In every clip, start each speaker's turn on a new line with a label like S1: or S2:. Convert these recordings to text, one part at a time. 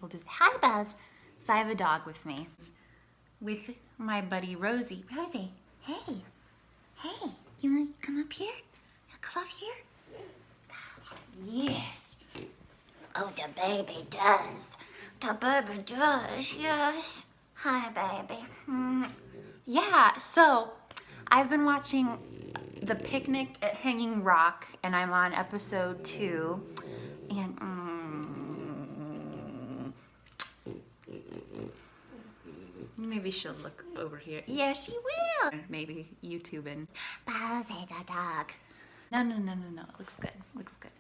S1: people to say hi, Buzz. So I have a dog with me, with my buddy Rosie. Rosie, hey, you wanna come up here? You come up here? Yes. Oh, the baby does. The baby does, yes. Hi, baby. Yeah, so I've been watching The Picnic at Hanging Rock, and I'm on episode 2. And maybe she'll look over here. Yeah, she will. Maybe YouTubing. Buzzy the dog. No. It looks good. Looks good.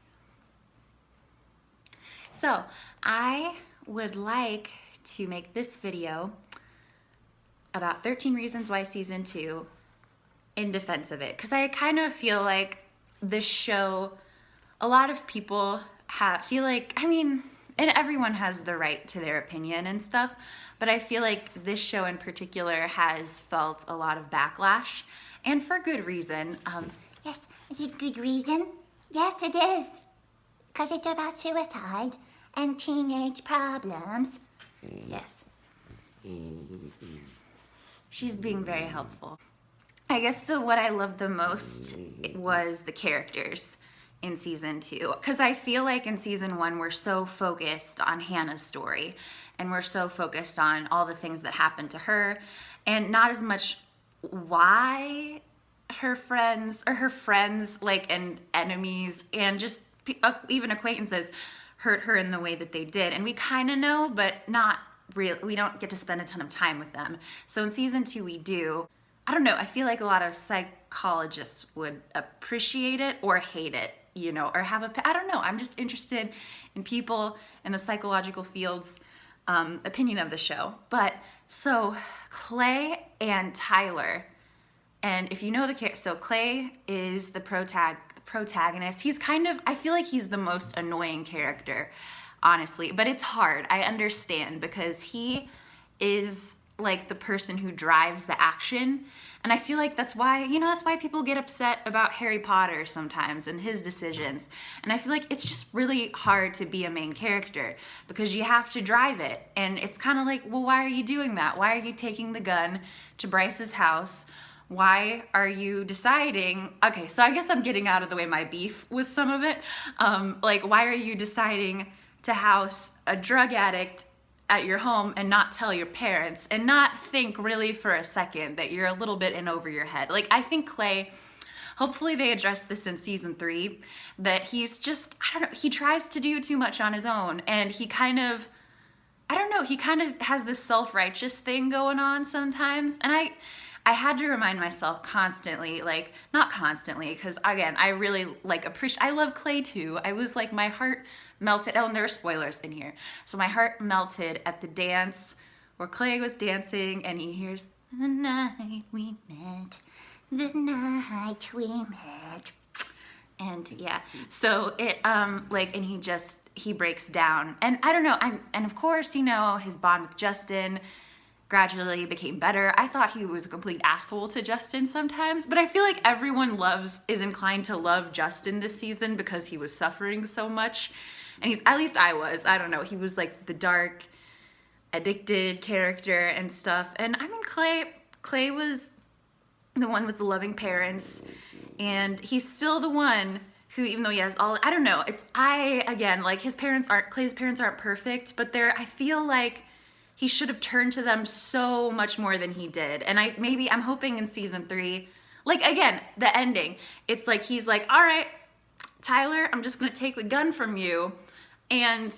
S1: So I would like to make this video about 13 Reasons Why Season 2 in defense of it. Because I kind of feel like this show, a lot of people feel like, I mean, and everyone has the right to their opinion and stuff, but I feel like this show in particular has felt a lot of backlash, and for good reason. Yes, is it good reason? Yes, it is. Because it's about suicide and teenage problems. Yes. She's being very helpful. I guess what I loved the most was the characters in season 2, because I feel like in season 1 we're so focused on Hannah's story, and we're so focused on all the things that happened to her, and not as much why her friends like, and enemies and just even acquaintances hurt her in the way that they did. And we kind of know, but not really. We don't get to spend a ton of time with them. So in season 2 we do. I don't know, I feel like a lot of psychologists would appreciate it or hate it, you know, or I don't know. I'm just interested in people in the psychological fields opinion of the show. But so Clay and Tyler, and if you know so Clay is the protagonist. He's kind of, I feel like he's the most annoying character, honestly, but it's hard. I understand, because he is like the person who drives the action, and I feel like that's why people get upset about Harry Potter sometimes and his decisions. And I feel like it's just really hard to be a main character because you have to drive it, and it's kind of like, well, why are you doing that? Why are you taking the gun to Bryce's house? Why are you deciding, okay, so I guess I'm getting out of the way my beef with some of it. Like, why are you deciding to house a drug addict at your home and not tell your parents and not think really for a second that you're a little bit in over your head? Like, I think Clay, hopefully they address this in season 3, that he's just, I don't know, he tries to do too much on his own, and he kind of, I don't know, he kind of has this self-righteous thing going on sometimes. And I had to remind myself constantly, like, not constantly, because again, I really I love Clay too. I was like, my heart melted. Oh, and there are spoilers in here. So my heart melted at the dance where Clay was dancing and he hears, the night we met, the night we met. And yeah, so it, and he breaks down. And I don't know, and of course, you know, his bond with Justin gradually became better. I thought he was a complete asshole to Justin sometimes, but I feel like everyone is inclined to love Justin this season because he was suffering so much. And at least I was, I don't know, he was like the dark, addicted character and stuff. And I mean, Clay was the one with the loving parents, and he's still the one who, even though he has I don't know, Clay's parents aren't perfect, but I feel like he should have turned to them so much more than he did. And I'm hoping in season 3, like, again, the ending, it's like, he's like, all right, Tyler, I'm just gonna take the gun from you, and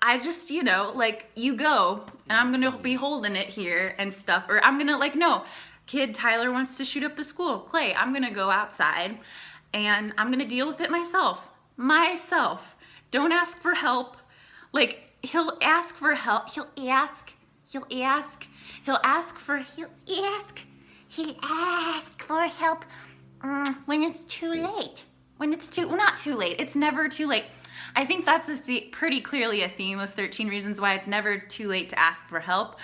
S1: I just, you know, like, you go, and I'm gonna be holding it here and stuff, or I'm gonna, like, no, kid, Tyler wants to shoot up the school. Clay, I'm gonna go outside, and I'm gonna deal with it myself. Don't ask for help. Like, he'll ask for help. He'll ask for help when it's too late. Not too late. It's never too late. I think that's pretty clearly a theme of 13 Reasons Why. It's never too late to ask for help.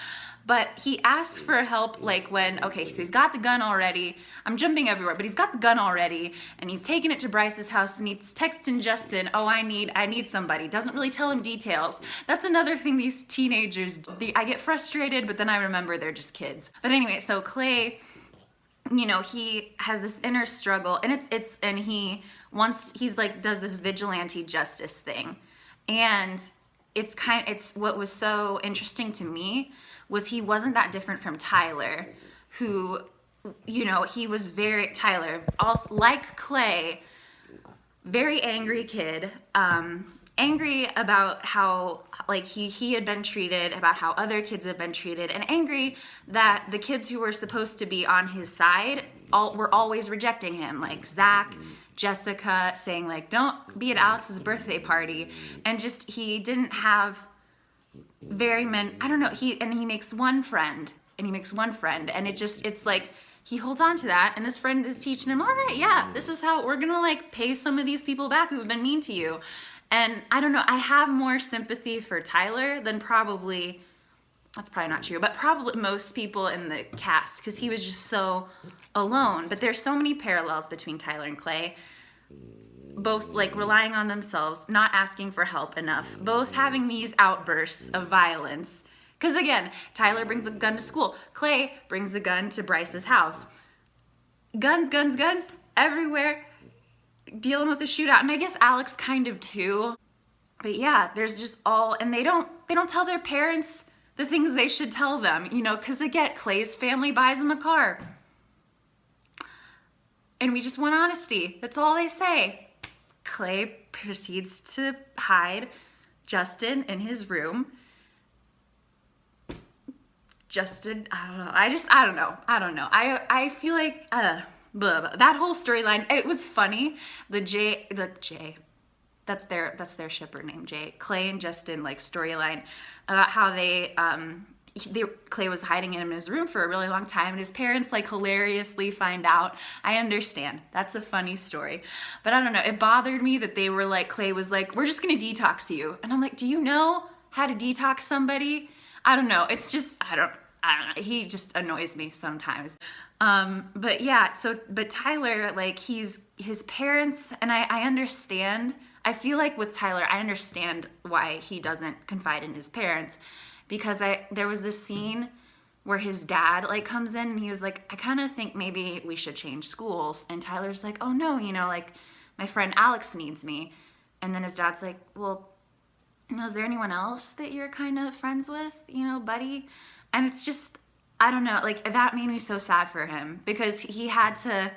S1: But he asks for help like when, okay, so he's got the gun already. I'm jumping everywhere, but he's got the gun already, and he's taking it to Bryce's house, and he's texting Justin, oh, I need somebody. Doesn't really tell him details. That's another thing these teenagers do. I get frustrated, but then I remember they're just kids. But anyway, so Clay, you know, he has this inner struggle, and he's like does this vigilante justice thing. And it's what was so interesting to me was he wasn't that different from Tyler, who, you know, he was Tyler, also like Clay, very angry kid, angry about how like he had been treated, about how other kids had been treated, and angry that the kids who were supposed to be on his side were always rejecting him, like Zach, Jessica, saying like, don't be at Alex's birthday party. And just, he didn't have very many, I don't know, he makes one friend, and it's like, he holds on to that, and this friend is teaching him, all right, yeah, this is how we're gonna like pay some of these people back who've been mean to you. And I don't know, I have more sympathy for Tyler than probably, that's probably not true, but probably most people in the cast, because he was just so alone. But there's so many parallels between Tyler and Clay, both like relying on themselves, not asking for help enough, both having these outbursts of violence. Because again, Tyler brings a gun to school, Clay brings a gun to Bryce's house. Guns everywhere, dealing with the shootout. And I guess Alex kind of too. But yeah, there's just and they don't tell their parents the things they should tell them, you know, because again, Clay's family buys him a car. And we just want honesty. That's all they say. Clay proceeds to hide Justin in his room. Justin, I don't know. I feel like, blah, blah. That whole storyline, it was funny. The Jay, that's their shipper name, Jay. Clay and Justin, like, storyline about how Clay was hiding him in his room for a really long time, and his parents like hilariously find out. I understand. That's a funny story. But I don't know. It bothered me that they were like, Clay was like, we're just going to detox you. And I'm like, do you know how to detox somebody? I don't know. It's just, I don't know. He just annoys me sometimes. But yeah, but Tyler, like his parents, and I understand. I feel like with Tyler, I understand why he doesn't confide in his parents. Because there was this scene where his dad like comes in and he was like, I kind of think maybe we should change schools. And Tyler's like, oh no, you know, like my friend Alex needs me. And then his dad's like, well, you know, is there anyone else that you're kind of friends with, you know, buddy? And it's just, I don't know, like that made me so sad for him because he had to,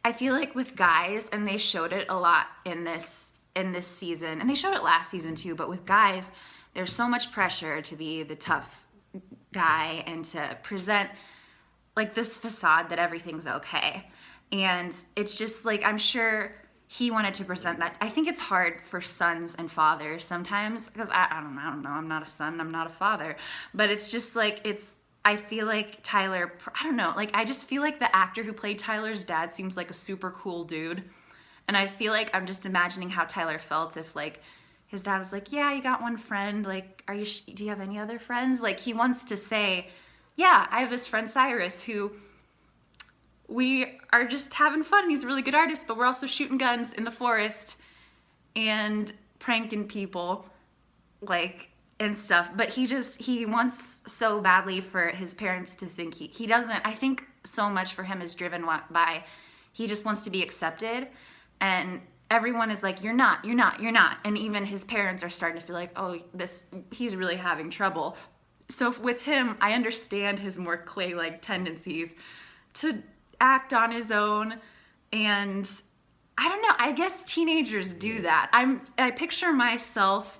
S1: I feel like with guys, and they showed it a lot in this season, and they showed it last season too, but with guys, there's so much pressure to be the tough guy and to present like this facade that everything's okay. And it's just like, I'm sure he wanted to present that. I think it's hard for sons and fathers sometimes because I don't know. I'm not a son. I'm not a father. But it's just like, I feel like Tyler, I don't know. Like, I just feel like the actor who played Tyler's dad seems like a super cool dude. And I feel like I'm just imagining how Tyler felt if like, his dad was like, yeah, you got one friend. Like, do you have any other friends? Like, he wants to say, yeah, I have this friend Cyrus who we are just having fun. He's a really good artist, but we're also shooting guns in the forest and pranking people, like, and stuff. But he wants so badly for his parents to think he doesn't. I think so much for him is driven by, he just wants to be accepted. And everyone is like, you're not. And even his parents are starting to feel like, oh, he's really having trouble. So with him, I understand his more Clay-like tendencies to act on his own. And I don't know, I guess teenagers do that. I picture myself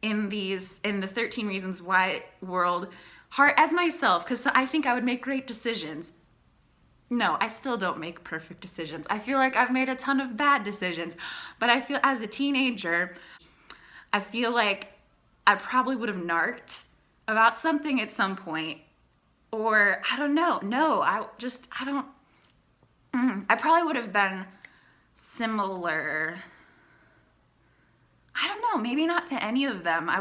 S1: in the 13 Reasons Why world as myself, because I think I would make great decisions. No, I still don't make perfect decisions. I feel like I've made a ton of bad decisions, but I feel as a teenager, I feel like I probably would have narked about something at some point, or I don't know. No, I probably would have been similar. I don't know, maybe not to any of them. I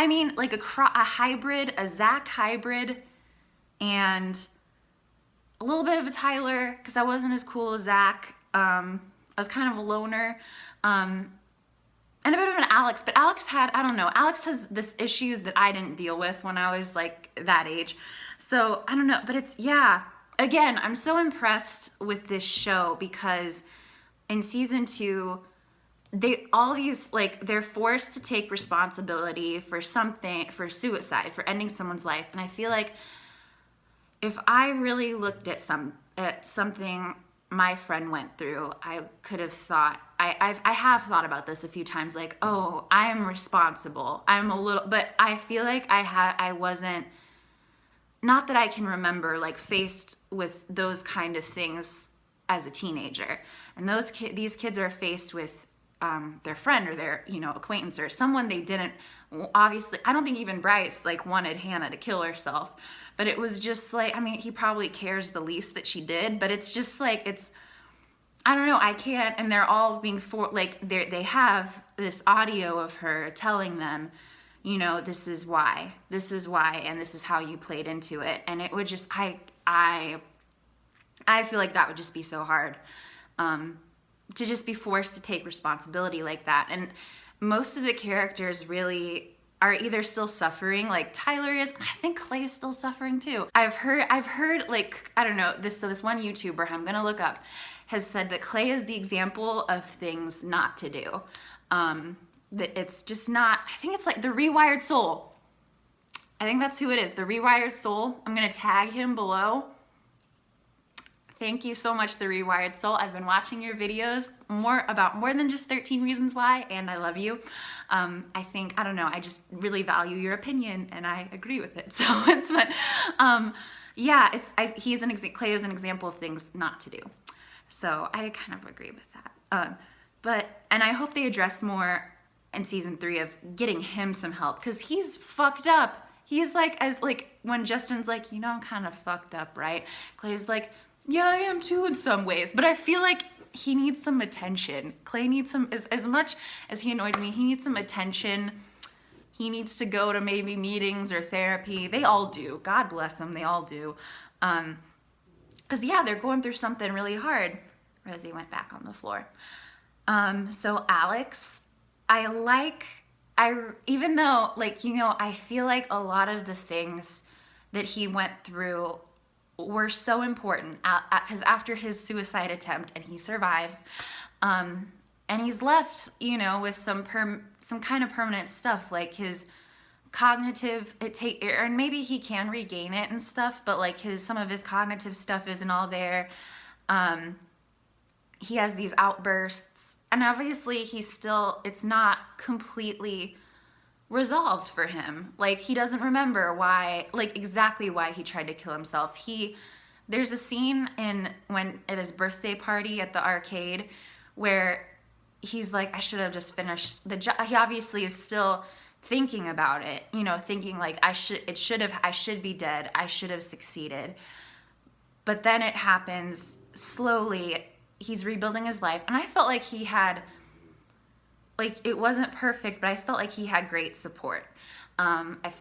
S1: I mean, like a hybrid, a Zach hybrid, and a little bit of a Tyler, because I wasn't as cool as Zach. I was kind of a loner. And a bit of an Alex, but Alex had, I don't know, Alex has this issues that I didn't deal with when I was like that age. So I don't know, but it's, yeah. Again, I'm so impressed with this show because in season 2, they're forced to take responsibility for something, for suicide, for ending someone's life. And I feel like if I really looked at something my friend went through, I could have thought, I have thought about this a few times, like, oh, I'm responsible. But I feel like I wasn't, not that I can remember, like, faced with those kind of things as a teenager. And these kids are faced with their friend or their, acquaintance or someone they didn't, obviously, I don't think even Bryce, like, wanted Hannah to kill herself. But it was just like, I mean, he probably cares the least that she did, but it's just like, I don't know, I can't, and they're all being they have this audio of her telling them, this is why, and this is how you played into it. And it would just, I feel like that would just be so hard, to just be forced to take responsibility like that. And most of the characters really are either still suffering, like Tyler is. I think Clay is still suffering too. I've heard like, I don't know, this one YouTuber I'm gonna look up has said that Clay is the example of things not to do. That it's just not, I think it's like the Rewired Soul. I think that's who it is, the Rewired Soul. I'm gonna tag him below. Thank you so much, The Rewired Soul. I've been watching your videos more than just 13 Reasons Why, and I love you. I think, I don't know, I just really value your opinion, and I agree with it, so it's fun. Yeah, Clay is an example of things not to do. So I kind of agree with that. And I hope they address more in season 3 of getting him some help, because he's fucked up. He's like, when Justin's like, I'm kind of fucked up, right? Clay's like, yeah, I am too in some ways, but I feel like he needs some attention. Clay needs some, as much as he annoys me, he needs some attention. He needs to go to maybe meetings or therapy. They all do. God bless them. They all do. Because, yeah, they're going through something really hard. Rosie went back on the floor. So Alex, even though, I feel like a lot of the things that he went through were so important, because after his suicide attempt, and he survives, and he's left, with some kind of permanent stuff, like his cognitive, and maybe he can regain it and stuff, but like some of his cognitive stuff isn't all there. He has these outbursts, and obviously it's not completely resolved for him. Like, he doesn't remember exactly why he tried to kill himself. There's a scene at his birthday party at the arcade where he's like, I should have just finished the job. He obviously is still thinking about it, thinking like, I should be dead. I should have succeeded. But then it happens slowly. He's rebuilding his life. And I felt like he had, it wasn't perfect, but I felt like he had great support.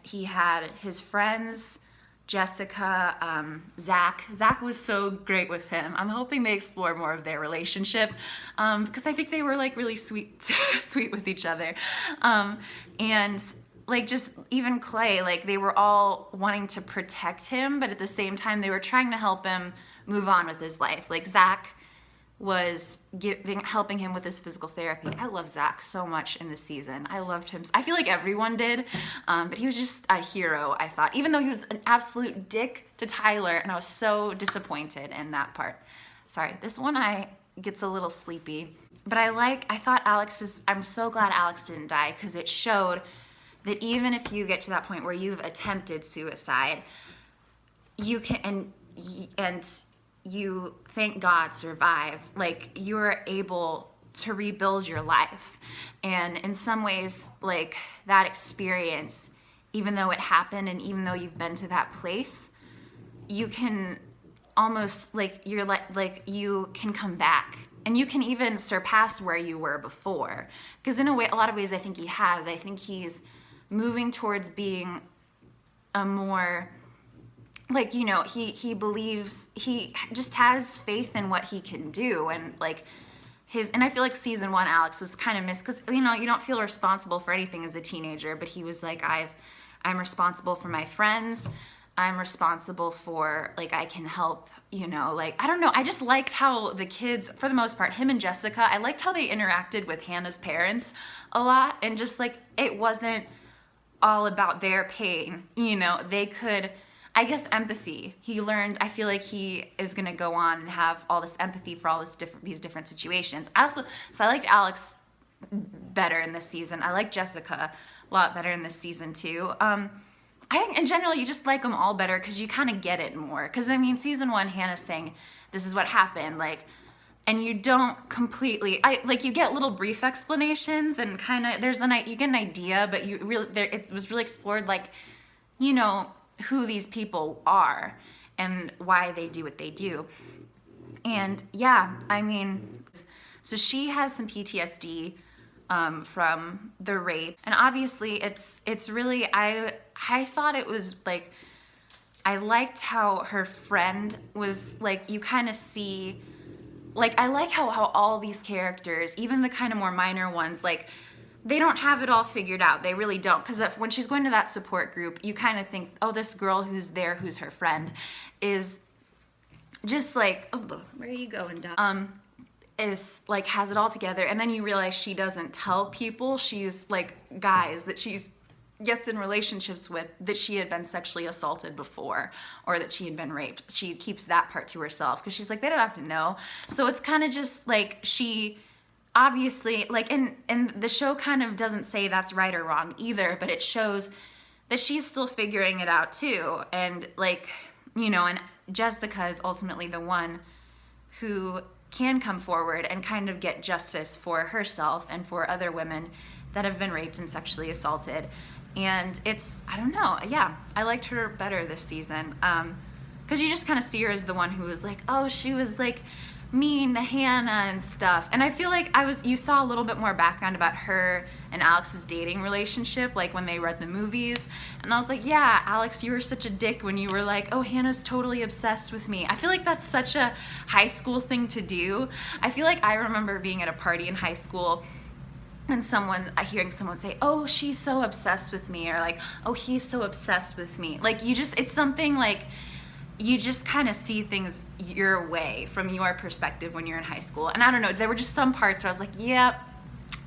S1: He had his friends, Jessica, Zach. Zach was so great with him. I'm hoping they explore more of their relationship, because I think they were really sweet with each other. And just even Clay, they were all wanting to protect him, but at the same time they were trying to help him move on with his life. Zach was helping him with his physical therapy. I love Zach so much in this season. I loved him. I feel like everyone did, but he was just a hero, I thought, even though he was an absolute dick to Tyler, and I was so disappointed in that part. Sorry, this one gets a little sleepy, but I thought I'm so glad Alex didn't die, because it showed that even if you get to that point where you've attempted suicide, you can, and you, thank God, survive. You're able to rebuild your life. And in some ways, that experience, even though it happened and even though you've been to that place, you can almost, you can come back. And you can even surpass where you were before. Because in a lot of ways, I think he has. I think he's moving towards being a more, like, you know, he believes, he just has faith in what he can do, and like and I feel like season 1 Alex was kind of missed, because, you know, you don't feel responsible for anything as a teenager, but he was like, I'm responsible for my friends, I'm responsible for, like, I can help, you know, like, I don't know, I just liked how the kids, for the most part, him and Jessica, I liked how they interacted with Hannah's parents a lot, and just like, it wasn't all about their pain, you know, they could, I guess, empathy. He learned, I feel like he is gonna go on and have all this empathy for all these different situations. So I liked Alex better in this season. I like Jessica a lot better in this season too. I think in general you just like them all better because you kind of get it more. Because I mean, season 1, Hannah's saying, this is what happened, like, and you don't completely, you get little brief explanations and kind of, you get an idea, but it was really explored, like, you know, who these people are and why they do what they do. And yeah, I mean, so she has some PTSD from the rape, and obviously it's really, I thought it was like, I liked how her friend was like, you kind of see, like, I like how all these characters, even the kind of more minor ones, like, they don't have it all figured out. They really don't. Because when she's going to that support group, you kind of think, oh, this girl who's there, who's her friend, is just like, oh, where are you going, Doc? Is like, has it all together. And then you realize she doesn't tell people. She's like guys that she's gets in relationships with that she had been sexually assaulted before, or that she had been raped. She keeps that part to herself because she's like, they don't have to know. So it's kind of just like, she obviously, like, and the show kind of doesn't say that's right or wrong either, but it shows that she's still figuring it out too. And like, you know, and Jessica is ultimately the one who can come forward and kind of get justice for herself and for other women that have been raped and sexually assaulted. And it's, I don't know, yeah, I liked her better this season. Because you just kind of see her as the one who was like, oh, she was like mean to Hannah and stuff. And I feel like you saw a little bit more background about her and Alex's dating relationship, like when they read the movies. And I was like, yeah, Alex, you were such a dick when you were like, oh, Hannah's totally obsessed with me. I feel like that's such a high school thing to do. I feel like I remember being at a party in high school and hearing someone say, oh, she's so obsessed with me, or like, oh, he's so obsessed with me. Like, it's something like, you just kind of see things your way from your perspective when you're in high school. And I don't know, there were just some parts where I was like, yep,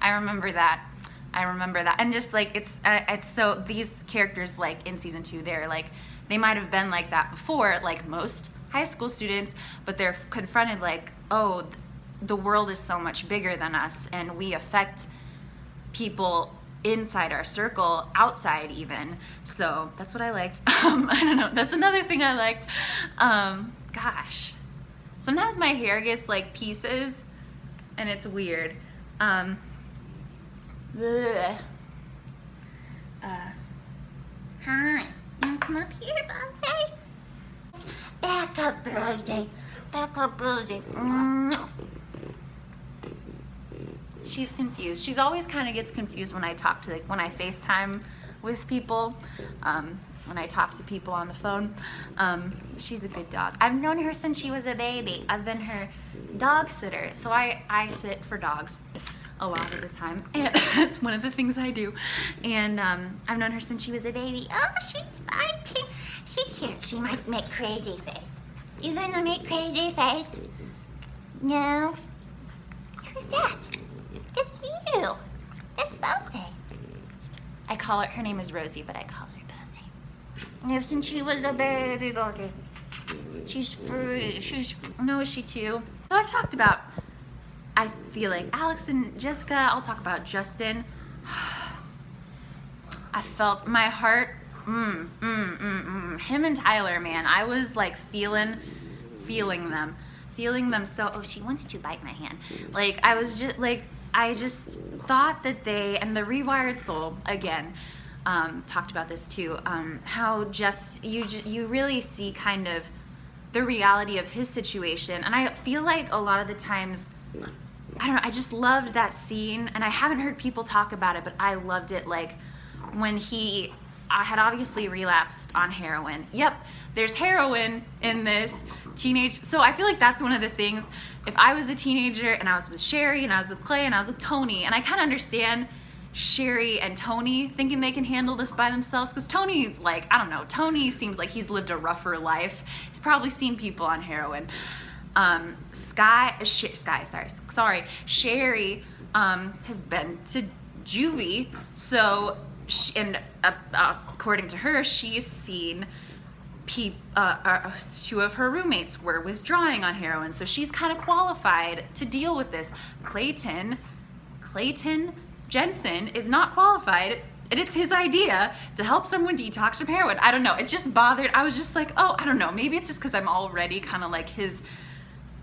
S1: I remember that. And just like, it's so, these characters, like in season 2, they're like, they might have been like that before, like most high school students, but they're confronted like, oh, the world is so much bigger than us, and we affect people inside our circle, outside even. So that's what I liked. I don't know, that's another thing I liked. Gosh, sometimes my hair gets like pieces and it's weird. Hi, you wanna come up here, Bossy? Back up, Rosie. Back up, Rosie. She's confused. She's always kind of gets confused when I talk to, when I FaceTime with people, when I talk to people on the phone. She's a good dog. I've known her since she was a baby. I've been her dog sitter. So I sit for dogs a lot of the time. And it's one of the things I do. And I've known her since she was a baby. Oh, she's fighting. She's here. She might make crazy face. You gonna make crazy face? No. Who's that? That's you. That's Bossy. I call her name is Rosie, but I call her Bossy. Ever since she was a baby, Bossy. She's free. No, is she too? So I've talked about, I feel like, Alex and Jessica. I'll talk about Justin. I felt my heart, him and Tyler, man. I was like feeling them so, oh, she wants to bite my hand. Like, I was just like, I just thought that and the Rewired Soul, again, talked about this too, how just, you really see kind of the reality of his situation. And I feel like a lot of the times, I don't know, I just loved that scene, and I haven't heard people talk about it, but I loved it, like, when he had obviously relapsed on heroin. Yep, there's heroin in this teenage. So I feel like that's one of the things. If I was a teenager and I was with Sherry and I was with Clay and I was with Tony, and I kind of understand Sherry and Tony thinking they can handle this by themselves, because Tony's like, I don't know, Tony seems like he's lived a rougher life. He's probably seen people on heroin. Sherry has been to juvie, so according to her, she's seen two of her roommates were withdrawing on heroin, so she's kind of qualified to deal with this. Clayton Jensen is not qualified, and it's his idea to help someone detox from heroin. I don't know, it's just bothered. I was just like, oh, I don't know, maybe it's just because I'm already kind of like his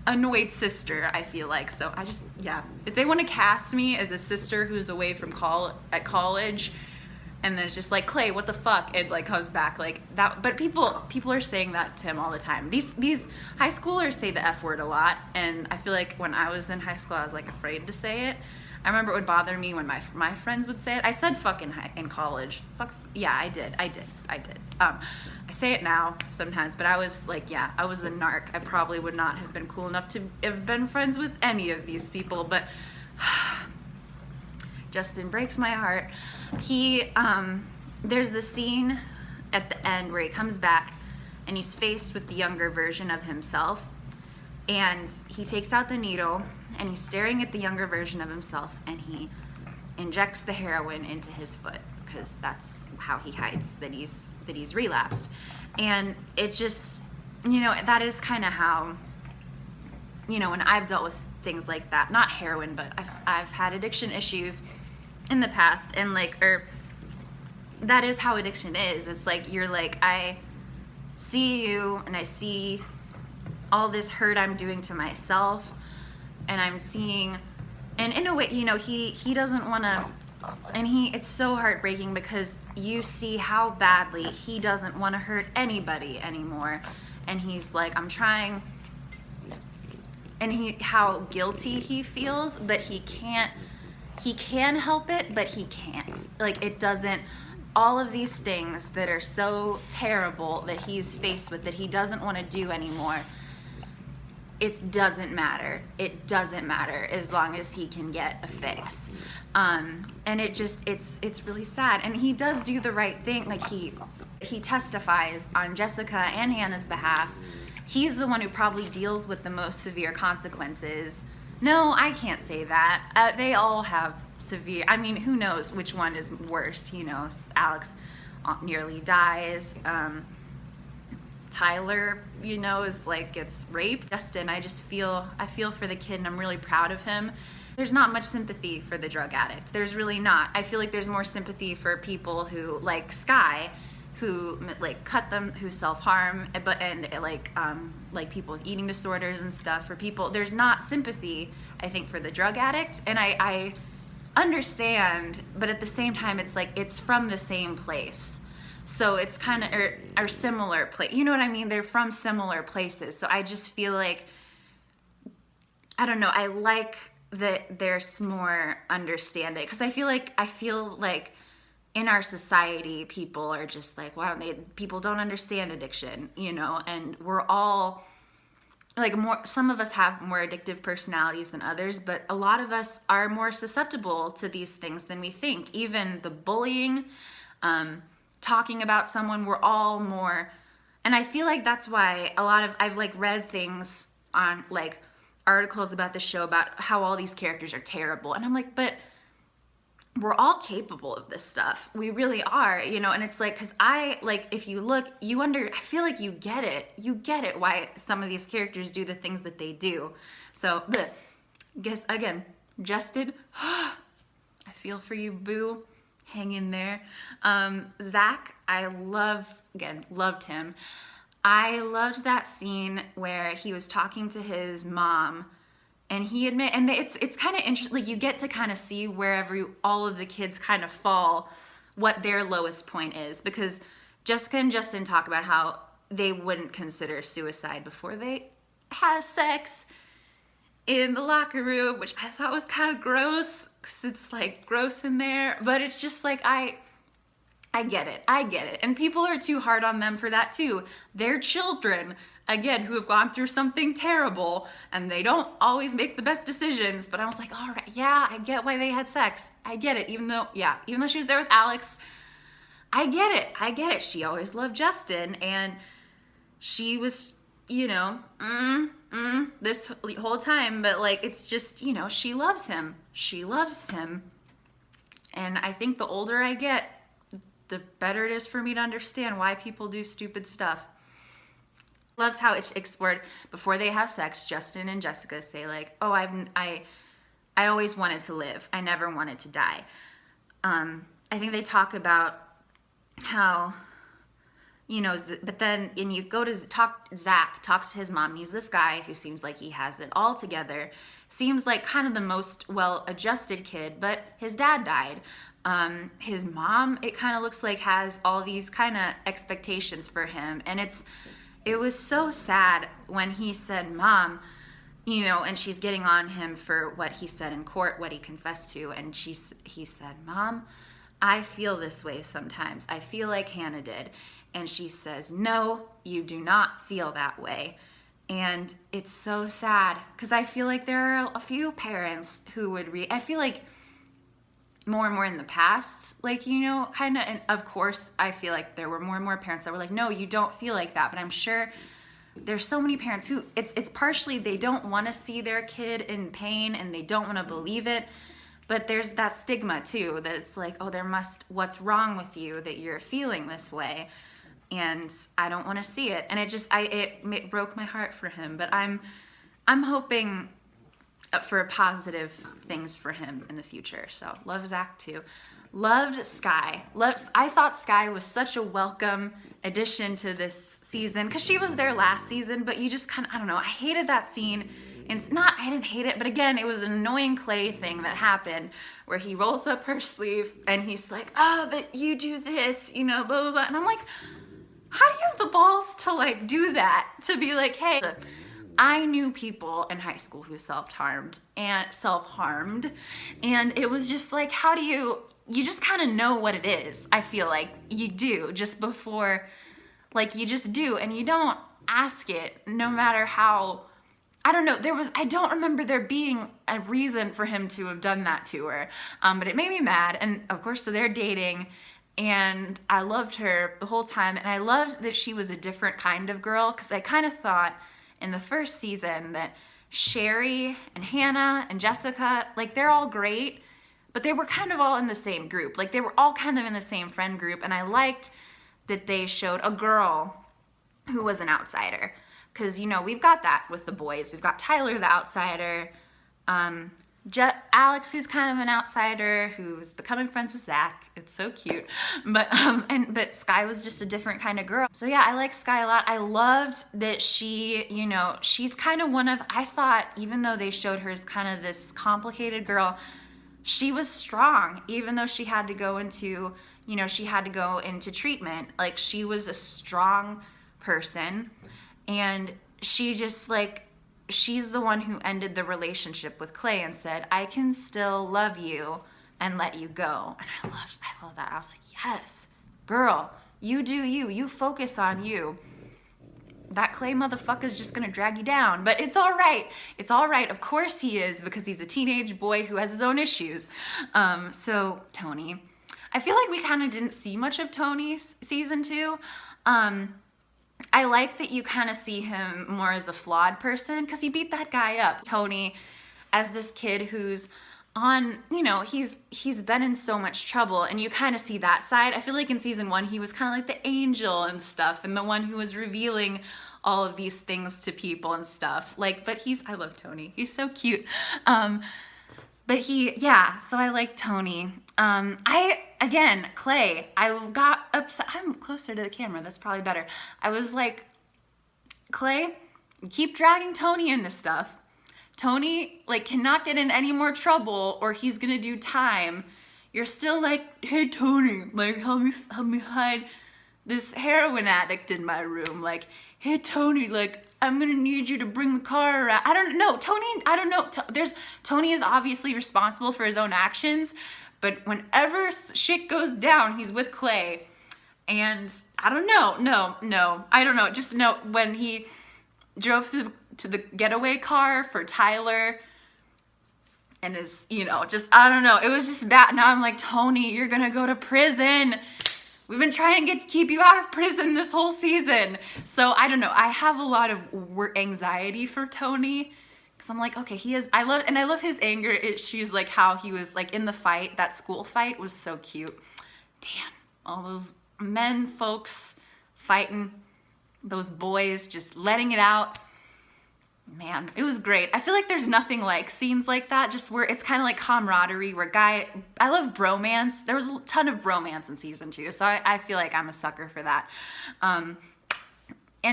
S1: annoyed sister, I feel like. So I just, yeah, if they want to cast me as a sister who's away from college, and then it's just like, Clay, what the fuck, and like comes back like that. But people are saying that to him all the time. These high schoolers say the F word a lot, and I feel like when I was in high school I was like afraid to say it. I remember it would bother me when my friends would say it. I said fuck in college. Fuck, yeah, I did. I say it now sometimes, but I was like, yeah, I was a narc. I probably would not have been cool enough to have been friends with any of these people, but Justin breaks my heart. There's the scene at the end where he comes back and he's faced with the younger version of himself, and he takes out the needle and he's staring at the younger version of himself, and he injects the heroin into his foot, because that's how he hides that he's relapsed. And it just, that is kind of how, when I've dealt with things like that, not heroin, but I've had addiction issues in the past, and that is how addiction is. It's like, you're like, I see you and I see all this hurt I'm doing to myself, and I'm seeing, and in a way, he doesn't want to, and it's so heartbreaking, because you see how badly he doesn't want to hurt anybody anymore, and he's like, I'm trying, and how guilty he feels, but he can help it, but he can't. Like, it doesn't, all of these things that are so terrible that he's faced with, that he doesn't want to do anymore, it doesn't matter. It doesn't matter as long as he can get a fix. And it just, it's really sad. And he does do the right thing. Like, he testifies on Jessica and Hannah's behalf. He's the one who probably deals with the most severe consequences. No, I can't say that. They all have severe, I mean, who knows which one is worse, Alex nearly dies. Tyler, is like, gets raped. Justin, I feel for the kid, and I'm really proud of him. There's not much sympathy for the drug addict. There's really not. I feel like there's more sympathy for people who, like Sky, who like cut them, who self-harm, like people with eating disorders and stuff. For people, there's not sympathy, I think, for the drug addict, and I understand, but at the same time, it's like, it's from the same place. So it's kind of, or similar place, you know what I mean? They're from similar places. So I just feel like, I don't know, I like that there's more understanding, because I feel like in our society, people are just like, people don't understand addiction, and we're all like, some of us have more addictive personalities than others, but a lot of us are more susceptible to these things than we think. Even the bullying, talking about someone, we're all more, and I feel like that's why I've like read things on like articles about the show about how all these characters are terrible, and I'm like, but we're all capable of this stuff. We really are, and it's like, because if you look, I feel like you get it why some of these characters do the things that they do. So, guess again, Justin, I feel for you, boo. Hang in there. Zach, I loved him. I loved that scene where he was talking to his mom, and it's kind of interesting. Like, you get to kind of see wherever all of the kids kind of fall, what their lowest point is, because Jessica and Justin talk about how they wouldn't consider suicide before they have sex in the locker room, which I thought was kind of gross, because it's like gross in there, but it's just like, I get it. I get it. And people are too hard on them for that too. They're children, again, who have gone through something terrible and they don't always make the best decisions. But I was like, all right, yeah, I get why they had sex. I get it. Even though she was there with Alex, I get it. I get it. She always loved Justin and she was, this whole time. But like, it's just, she loves him. She loves him. And I think the older I get, the better it is for me to understand why people do stupid stuff. Loved how it's explored before they have sex. Justin and Jessica say like, "Oh, I always wanted to live. I never wanted to die." I think they talk about how, but then and you go to Zach talks to his mom. He's this guy who seems like he has it all together. Seems like kind of the most well-adjusted kid, but his dad died. His mom, it kind of looks like, has all these kind of expectations for him. And it was so sad when he said, "Mom," and she's getting on him for what he said in court, what he confessed to. And he said, "Mom, I feel this way sometimes. I feel like Hannah did." And she says, "No, you do not feel that way." And it's so sad because I feel like there are a few parents who would I feel like more and more in the past, like, kind of, and of course, I feel like there were more and more parents that were like, "No, you don't feel like that." But I'm sure there's so many parents who, it's partially they don't want to see their kid in pain and they don't want to believe it. But there's that stigma too, that it's like, "Oh, what's wrong with you that you're feeling this way?" And I don't want to see it. And it broke my heart for him. But I'm hoping for positive things for him in the future. So love Zach too. Loved Sky. I thought Sky was such a welcome addition to this season because she was there last season, but you just kind of, I don't know, I hated that scene. And I didn't hate it, but again, it was an annoying Clay thing that happened where he rolls up her sleeve and he's like, "Oh, but you do this, blah, blah, blah." And I'm like, how do you have the balls to like do that? To be like, "Hey," I knew people in high school who self-harmed, and it was just like, how do you just kind of know what it is. I feel like you do just before, like you just do, and you don't ask it no matter how, I don't know, I don't remember there being a reason for him to have done that to her, but it made me mad. And of course, so they're dating, and I loved her the whole time, and I loved that she was a different kind of girl, because I kind of thought in the first season that Sherry and Hannah and Jessica, like they're all great, but they were kind of all in the same group. Like they were all kind of in the same friend group, and I liked that they showed a girl who was an outsider. Because, we've got that with the boys. We've got Tyler, the outsider, Alex, who's kind of an outsider, who's becoming friends with Zach. It's so cute. But Sky was just a different kind of girl. So yeah, I like Sky a lot. I loved that she, she's kind of I thought, even though they showed her as kind of this complicated girl, she was strong, even though she had to go into, treatment. Like, she was a strong person. And she just, she's the one who ended the relationship with Clay and said, "I can still love you and let you go." And I love that. I was like, yes, girl, you do you. You focus on you. That Clay motherfucker's just gonna drag you down, but it's all right. It's all right. Of course he is, because he's a teenage boy who has his own issues. So Tony, I feel like we kind of didn't see much of Tony season 2. I like that you kind of see him more as a flawed person, because he beat that guy up. Tony, as this kid who's on, he's been in so much trouble, and you kind of see that side. I feel like in season 1, he was kind of like the angel and stuff, and the one who was revealing all of these things to people and stuff. But I love Tony. He's so cute. So I like Tony. Clay, I got upset. I'm closer to the camera. That's probably better. I was like, Clay, keep dragging Tony into stuff. Tony, cannot get in any more trouble or he's gonna do time. You're still like, "Hey, Tony, help me hide this heroin addict in my room. Hey, Tony, I'm gonna need you to bring the car around." I don't know. Tony, I don't know. Tony is obviously responsible for his own actions, But whenever shit goes down, he's with Clay. And I don't know, I don't know. Just know when he drove to the getaway car for Tyler and is, just, I don't know. It was just that. Now I'm like, Tony, you're going to go to prison. We've been trying to keep you out of prison this whole season. So I don't know. I have a lot of anxiety for Tony. Because I'm like, okay, I love his anger issues, like how he was like in the fight, that school fight was so cute. Damn, all those men folks fighting, those boys just letting it out. Man, it was great. I feel like there's nothing like scenes like that, just where it's kind of like camaraderie, where I love bromance. There was a ton of bromance in season 2, so I feel like I'm a sucker for that. And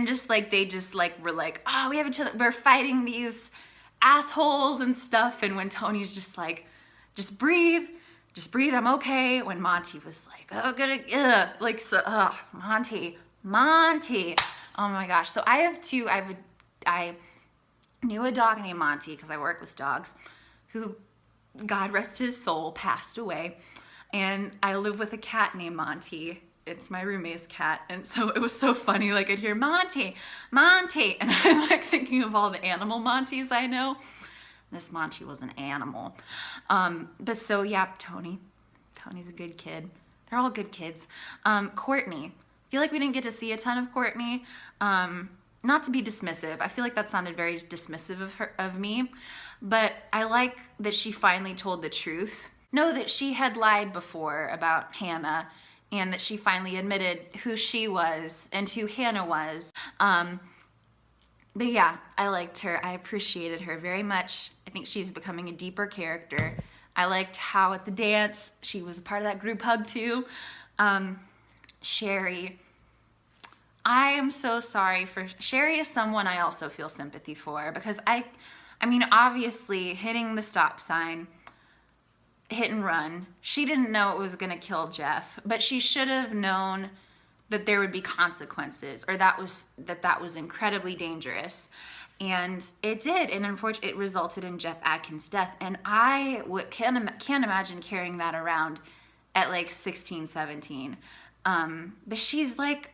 S1: just like, they just like, were like, oh, we have each other, we're fighting these assholes and stuff. And when Tony's just like, just breathe, I'm okay. When Monty was like, oh, good, like, so, Monty, oh my gosh. So I knew a dog named Monty, because I work with dogs, who, God rest his soul, passed away. And I live with a cat named Monty. It's my roommate's cat. And so it was so funny. Like, I'd hear Monty. And I'm like thinking of all the animal Montys I know. This Monty was an animal. But so, yeah, Tony's a good kid. They're all good kids. Courtney. I feel like we didn't get to see a ton of Courtney. Not to be dismissive. I feel like that sounded very dismissive of me. But I like that she finally told the truth. Know that she had lied before about Hannah, and that she finally admitted who she was and who Hannah was. But yeah, I liked her. I appreciated her very much. I think she's becoming a deeper character. I liked how at the dance, she was a part of that group hug too. Sherry. I am so sorry for... Sherry is someone I also feel sympathy for, because I mean, obviously, hitting the stop sign, hit and run, she didn't know it was going to kill Jeff, but she should have known that there would be consequences, or that was incredibly dangerous. And it did, and unfortunately, it resulted in Jeff Adkins' death. And I can't imagine carrying that around at like 16, 17. But she's like,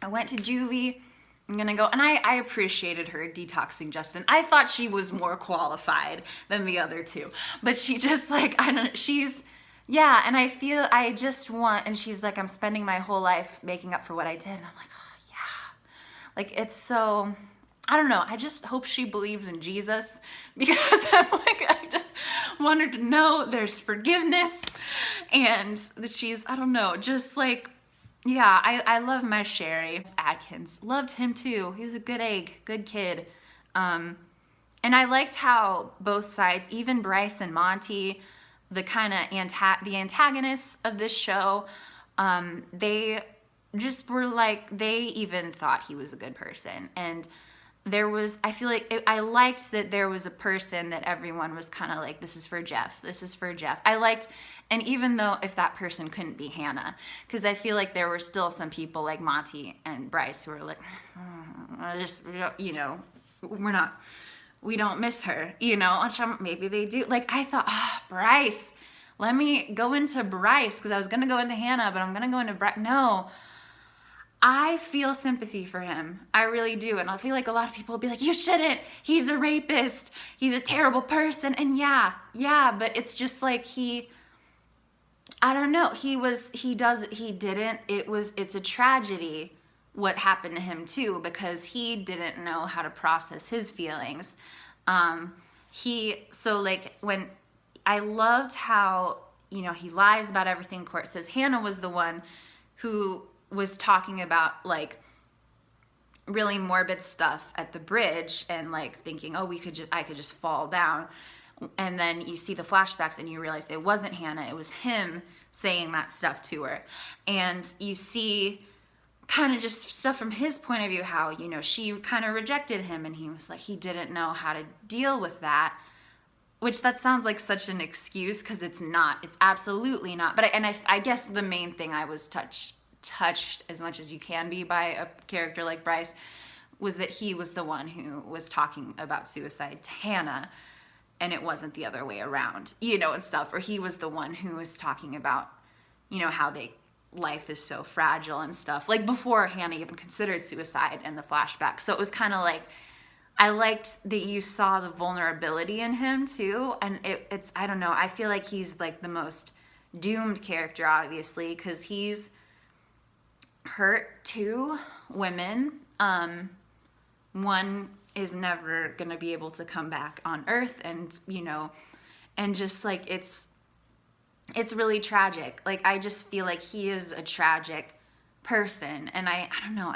S1: I went to juvie, I'm gonna go, and I appreciated her detoxing Justin. I thought she was more qualified than the other two, but she just like, yeah, and I just want, and she's like, I'm spending my whole life making up for what I did, and I'm like, oh yeah, like, it's so, I don't know, I just hope she believes in Jesus, because I'm like, I just want her to know there's forgiveness, and that she's, I don't know, just like, yeah, I love my Sherry. Adkins, loved him too. He was a good egg, good kid. And I liked how both sides, even Bryce and Monty, the kind of the antagonists of this show, they just were like, they even thought he was a good person. And there was, I feel like, I liked that there was a person that everyone was kind of like, this is for Jeff, this is for Jeff. I liked, and even though if that person couldn't be Hannah, because I feel like there were still some people like Monty and Bryce who were like, just, we don't miss her, which maybe they do. Like, I thought, Bryce, let me go into Bryce, because I was going to go into Hannah, but I'm going to go into Bryce. No. I feel sympathy for him. I really do. And I feel like a lot of people will be like, you shouldn't. He's a rapist. He's a terrible person. And yeah, but it's just like I don't know. It's a tragedy what happened to him too, because he didn't know how to process his feelings. When I loved how, he lies about everything. Court says Hannah was the one who was talking about like really morbid stuff at the bridge and like thinking, oh, I could just fall down. And then you see the flashbacks and you realize it wasn't Hannah, it was him saying that stuff to her. And you see kind of just stuff from his point of view, how, she kind of rejected him and he was like, he didn't know how to deal with that, which that sounds like such an excuse, because it's not, it's absolutely not. But I guess the main thing I was touched as much as you can be by a character like Bryce was that he was the one who was talking about suicide to Hannah. and it wasn't the other way around, you know, and stuff. Or he was the one who was talking about, you know, how life is so fragile and stuff, like before Hannah even considered suicide in the flashback. So it was kind of like, I liked that you saw the vulnerability in him too. And it's, I don't know, I feel like he's like the most doomed character, obviously, because he's hurt two women. One is never gonna be able to come back on Earth, and you know, and just like it's really tragic. Like, I just feel like he is a tragic person, and I don't know,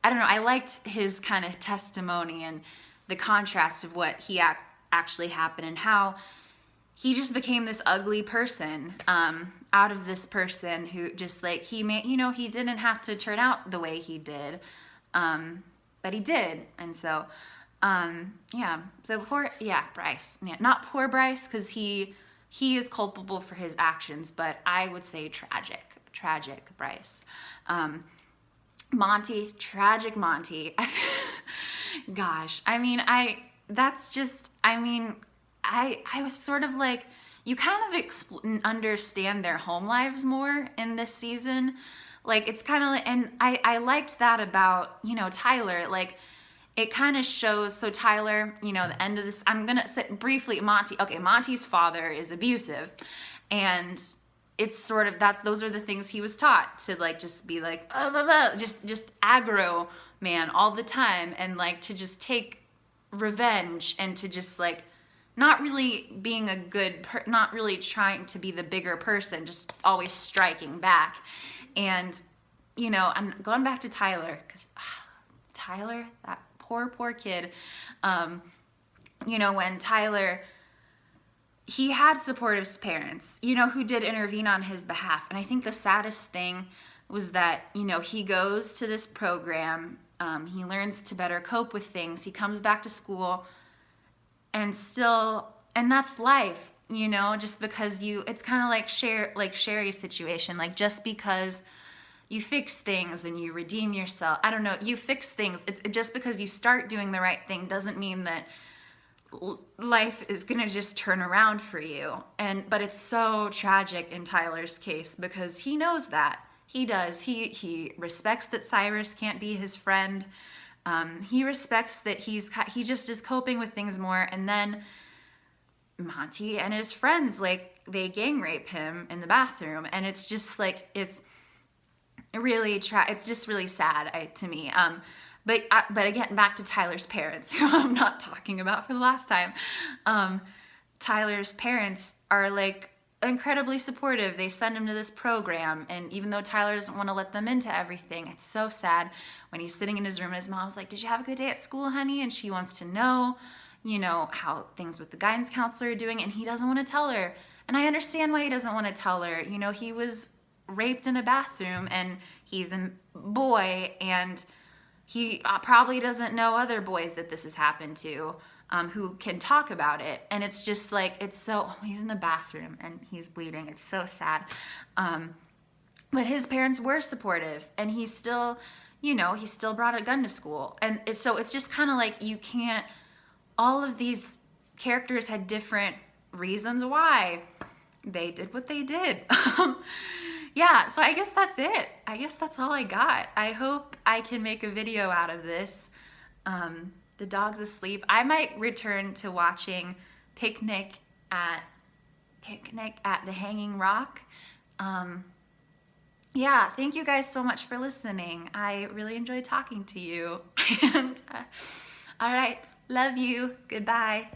S1: I liked his kind of testimony and the contrast of what actually happened, and how he just became this ugly person out of this person who just like, he made, you know, he didn't have to turn out the way he did, but he did. And so Bryce, not poor Bryce, because he is culpable for his actions, but I would say tragic Bryce. Monty, tragic Monty. Gosh, I mean, I was sort of like, you kind of understand their home lives more in this season. Like, it's kind of like, and I liked that about, you know, Tyler. Like, it kind of shows, so Tyler, you know, the end of this, I'm gonna say briefly, Monty's father is abusive, and it's sort of, those are the things he was taught to, like, just be like, just aggro man all the time, and like to just take revenge, and to just like not really being a good, not really trying to be the bigger person, just always striking back. And, you know, I'm going back to Tyler, because Tyler, that poor kid, you know, when Tyler, he had supportive parents, you know, who did intervene on his behalf. And I think the saddest thing was that, you know, he goes to this program, he learns to better cope with things, he comes back to school, and that's life, you know, just because it's kind of like Sherry's situation, like, just because you fix things and you redeem yourself, I don't know, you fix things, it's just because you start doing the right thing doesn't mean that life is gonna just turn around for you. But it's so tragic in Tyler's case, because he knows that. He does. He respects that Cyrus can't be his friend. He respects that he just is coping with things more. And then Monty and his friends, like, they gang rape him in the bathroom, and it's just like, it's really it's just really sad to me. But again, back to Tyler's parents, who I'm not talking about for the last time. Tyler's parents are like incredibly supportive. They send him to this program, and even though Tyler doesn't want to let them into everything, it's so sad when he's sitting in his room and his mom's like, "Did you have a good day at school, honey?" And she wants to know, you know, how things with the guidance counselor are doing, and he doesn't want to tell her. And I understand why he doesn't want to tell her. You know, he was raped in a bathroom, and he's a boy, and he probably doesn't know other boys that this has happened to, who can talk about it. And it's just like, he's in the bathroom and he's bleeding. It's so sad. But his parents were supportive, and he still, you know, he still brought a gun to school. And so it's just kind of like, all of these characters had different reasons why they did what they did. Yeah, so I guess that's it. I guess that's all I got. I hope I can make a video out of this. The dog's asleep. I might return to watching Picnic at the Hanging Rock. Yeah, thank you guys so much for listening. I really enjoyed talking to you. And all right, love you. Goodbye.